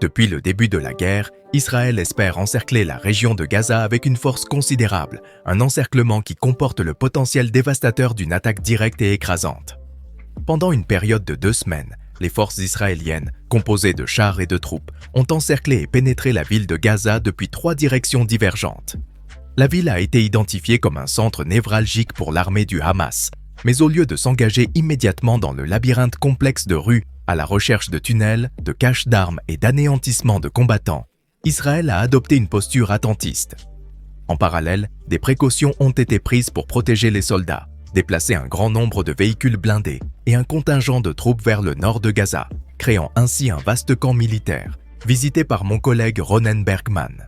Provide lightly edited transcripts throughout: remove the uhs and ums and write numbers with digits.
Depuis le début de la guerre, Israël espère encercler la région de Gaza avec une force considérable, un encerclement qui comporte le potentiel dévastateur d'une attaque directe et écrasante. Pendant une période de 2 semaines, les forces israéliennes, composées de chars et de troupes, ont encerclé et pénétré la ville de Gaza depuis 3 directions divergentes. La ville a été identifiée comme un centre névralgique pour l'armée du Hamas, mais au lieu de s'engager immédiatement dans le labyrinthe complexe de rues, à la recherche de tunnels, de caches d'armes et d'anéantissement de combattants, Israël a adopté une posture attentiste. En parallèle, des précautions ont été prises pour protéger les soldats, déplacer un grand nombre de véhicules blindés et un contingent de troupes vers le nord de Gaza, créant ainsi un vaste camp militaire, visité par mon collègue Ronen Bergman.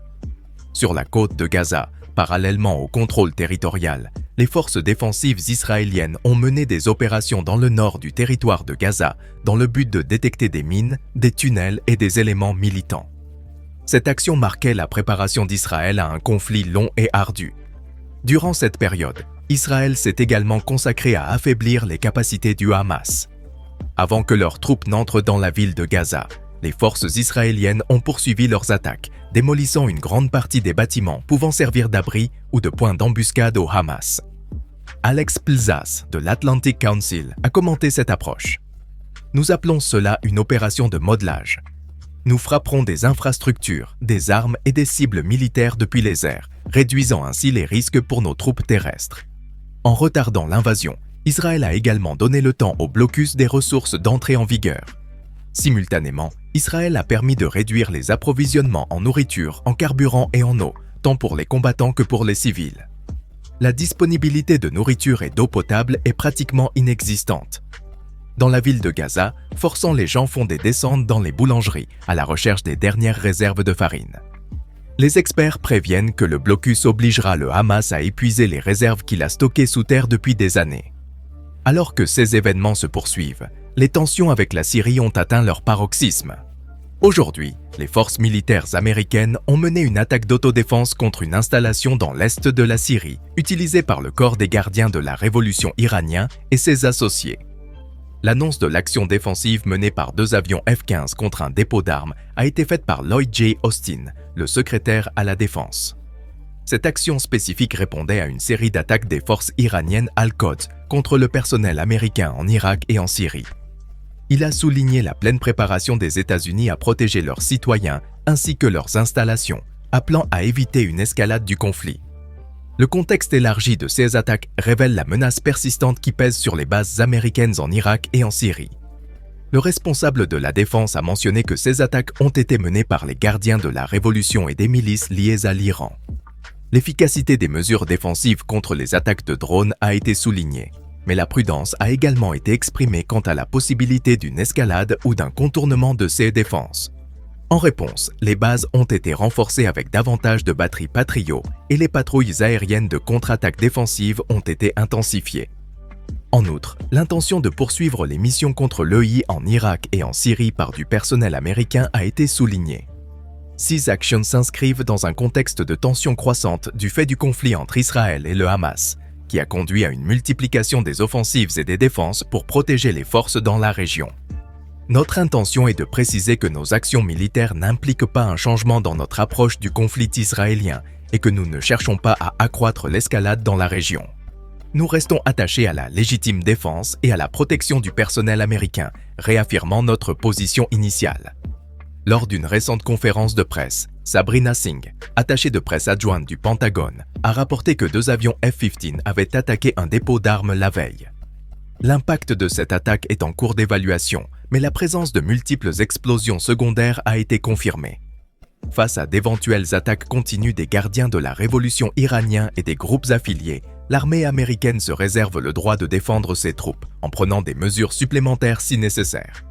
Sur la côte de Gaza, parallèlement au contrôle territorial, les forces défensives israéliennes ont mené des opérations dans le nord du territoire de Gaza dans le but de détecter des mines, des tunnels et des éléments militants. Cette action marquait la préparation d'Israël à un conflit long et ardu. Durant cette période, Israël s'est également consacré à affaiblir les capacités du Hamas. Avant que leurs troupes n'entrent dans la ville de Gaza, les forces israéliennes ont poursuivi leurs attaques, démolissant une grande partie des bâtiments pouvant servir d'abri ou de point d'embuscade au Hamas. Alex Plzas de l'Atlantic Council a commenté cette approche. Nous appelons cela une opération de modelage. Nous frapperons des infrastructures, des armes et des cibles militaires depuis les airs, réduisant ainsi les risques pour nos troupes terrestres. En retardant l'invasion, Israël a également donné le temps au blocus des ressources d'entrer en vigueur. Simultanément, Israël a permis de réduire les approvisionnements en nourriture, en carburant et en eau, tant pour les combattants que pour les civils. La disponibilité de nourriture et d'eau potable est pratiquement inexistante. Dans la ville de Gaza, forçant les gens font des descentes dans les boulangeries à la recherche des dernières réserves de farine. Les experts préviennent que le blocus obligera le Hamas à épuiser les réserves qu'il a stockées sous terre depuis des années. Alors que ces événements se poursuivent, les tensions avec la Syrie ont atteint leur paroxysme. Aujourd'hui, les forces militaires américaines ont mené une attaque d'autodéfense contre une installation dans l'est de la Syrie, utilisée par le corps des gardiens de la révolution iranien et ses associés. L'annonce de l'action défensive menée par 2 avions F-15 contre un dépôt d'armes a été faite par Lloyd J. Austin, le secrétaire à la Défense. Cette action spécifique répondait à une série d'attaques des forces iraniennes Al-Quds contre le personnel américain en Irak et en Syrie. Il a souligné la pleine préparation des États-Unis à protéger leurs citoyens ainsi que leurs installations, appelant à éviter une escalade du conflit. Le contexte élargi de ces attaques révèle la menace persistante qui pèse sur les bases américaines en Irak et en Syrie. Le responsable de la défense a mentionné que ces attaques ont été menées par les gardiens de la révolution et des milices liées à l'Iran. L'efficacité des mesures défensives contre les attaques de drones a été soulignée, mais la prudence a également été exprimée quant à la possibilité d'une escalade ou d'un contournement de ces défenses. En réponse, les bases ont été renforcées avec davantage de batteries Patriot et les patrouilles aériennes de contre-attaque défensive ont été intensifiées. En outre, l'intention de poursuivre les missions contre l'EI en Irak et en Syrie par du personnel américain a été soulignée. Ces actions s'inscrivent dans un contexte de tension croissante du fait du conflit entre Israël et le Hamas, qui a conduit à une multiplication des offensives et des défenses pour protéger les forces dans la région. Notre intention est de préciser que nos actions militaires n'impliquent pas un changement dans notre approche du conflit israélien et que nous ne cherchons pas à accroître l'escalade dans la région. Nous restons attachés à la légitime défense et à la protection du personnel américain, réaffirmant notre position initiale. Lors d'une récente conférence de presse, Sabrina Singh, attachée de presse adjointe du Pentagone, a rapporté que 2 avions F-15 avaient attaqué un dépôt d'armes la veille. L'impact de cette attaque est en cours d'évaluation, mais la présence de multiples explosions secondaires a été confirmée. Face à d'éventuelles attaques continues des gardiens de la révolution iranien et des groupes affiliés, l'armée américaine se réserve le droit de défendre ses troupes en prenant des mesures supplémentaires si nécessaire.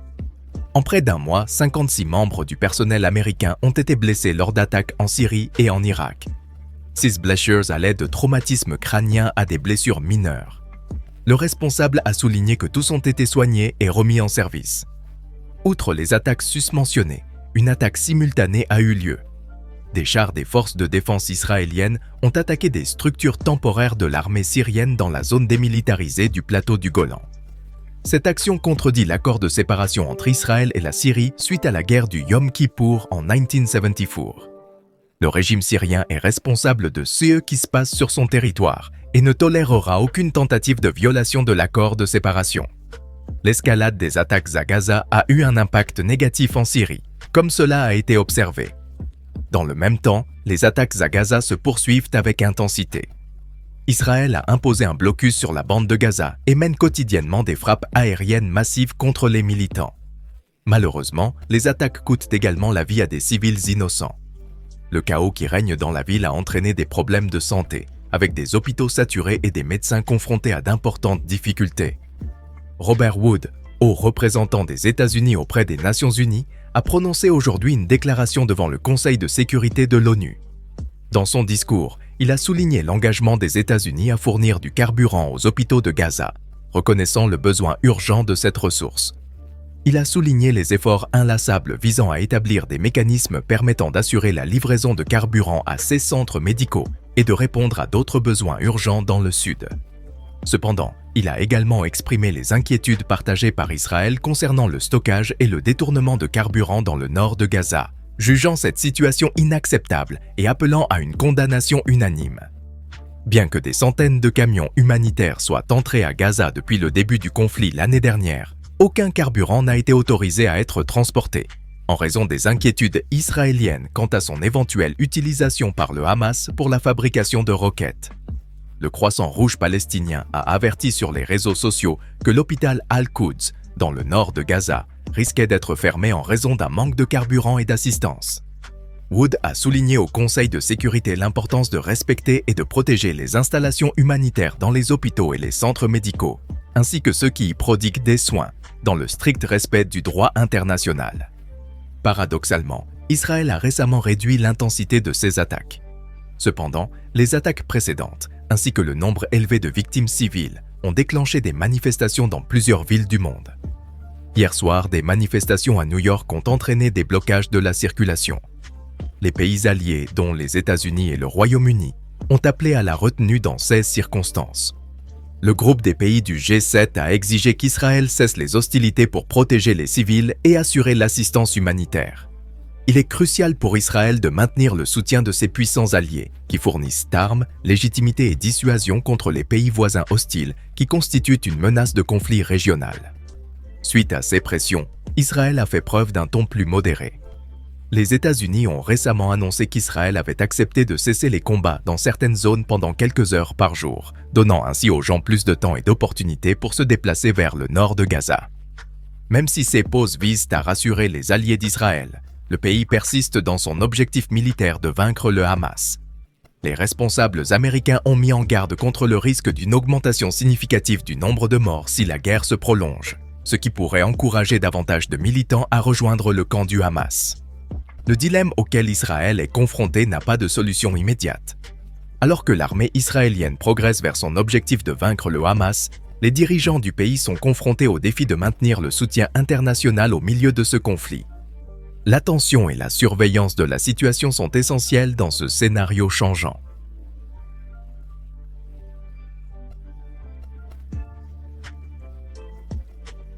En près d'1 mois, 56 membres du personnel américain ont été blessés lors d'attaques en Syrie et en Irak. 6 blessures allaient de traumatismes crâniens à des blessures mineures. Le responsable a souligné que tous ont été soignés et remis en service. Outre les attaques susmentionnées, une attaque simultanée a eu lieu. Des chars des forces de défense israéliennes ont attaqué des structures temporaires de l'armée syrienne dans la zone démilitarisée du plateau du Golan. Cette action contredit l'accord de séparation entre Israël et la Syrie suite à la guerre du Yom Kippour en 1974. Le régime syrien est responsable de ce qui se passe sur son territoire et ne tolérera aucune tentative de violation de l'accord de séparation. L'escalade des attaques à Gaza a eu un impact négatif en Syrie, comme cela a été observé. Dans le même temps, les attaques à Gaza se poursuivent avec intensité. Israël a imposé un blocus sur la bande de Gaza et mène quotidiennement des frappes aériennes massives contre les militants. Malheureusement, les attaques coûtent également la vie à des civils innocents. Le chaos qui règne dans la ville a entraîné des problèmes de santé, avec des hôpitaux saturés et des médecins confrontés à d'importantes difficultés. Robert Wood, haut représentant des États-Unis auprès des Nations Unies, a prononcé aujourd'hui une déclaration devant le Conseil de sécurité de l'ONU. Dans son discours, il a souligné l'engagement des États-Unis à fournir du carburant aux hôpitaux de Gaza, reconnaissant le besoin urgent de cette ressource. Il a souligné les efforts inlassables visant à établir des mécanismes permettant d'assurer la livraison de carburant à ces centres médicaux et de répondre à d'autres besoins urgents dans le sud. Cependant, il a également exprimé les inquiétudes partagées par Israël concernant le stockage et le détournement de carburant dans le nord de Gaza, jugeant cette situation inacceptable et appelant à une condamnation unanime. Bien que des centaines de camions humanitaires soient entrés à Gaza depuis le début du conflit l'année dernière, aucun carburant n'a été autorisé à être transporté, en raison des inquiétudes israéliennes quant à son éventuelle utilisation par le Hamas pour la fabrication de roquettes. Le Croissant Rouge palestinien a averti sur les réseaux sociaux que l'hôpital Al-Quds, dans le nord de Gaza, risquait d'être fermé en raison d'un manque de carburant et d'assistance. Wood a souligné au Conseil de sécurité l'importance de respecter et de protéger les installations humanitaires dans les hôpitaux et les centres médicaux, ainsi que ceux qui y prodiguent des soins, dans le strict respect du droit international. Paradoxalement, Israël a récemment réduit l'intensité de ses attaques. Cependant, les attaques précédentes, ainsi que le nombre élevé de victimes civiles, ont déclenché des manifestations dans plusieurs villes du monde. Hier soir, des manifestations à New York ont entraîné des blocages de la circulation. Les pays alliés, dont les États-Unis et le Royaume-Uni, ont appelé à la retenue dans 16 circonstances. Le groupe des pays du G7 a exigé qu'Israël cesse les hostilités pour protéger les civils et assurer l'assistance humanitaire. Il est crucial pour Israël de maintenir le soutien de ses puissants alliés, qui fournissent armes, légitimité et dissuasion contre les pays voisins hostiles qui constituent une menace de conflit régional. Suite à ces pressions, Israël a fait preuve d'un ton plus modéré. Les États-Unis ont récemment annoncé qu'Israël avait accepté de cesser les combats dans certaines zones pendant quelques heures par jour, donnant ainsi aux gens plus de temps et d'opportunités pour se déplacer vers le nord de Gaza. Même si ces pauses visent à rassurer les alliés d'Israël, le pays persiste dans son objectif militaire de vaincre le Hamas. Les responsables américains ont mis en garde contre le risque d'une augmentation significative du nombre de morts si la guerre se prolonge, ce qui pourrait encourager davantage de militants à rejoindre le camp du Hamas. Le dilemme auquel Israël est confronté n'a pas de solution immédiate. Alors que l'armée israélienne progresse vers son objectif de vaincre le Hamas, les dirigeants du pays sont confrontés au défi de maintenir le soutien international au milieu de ce conflit. L'attention et la surveillance de la situation sont essentielles dans ce scénario changeant.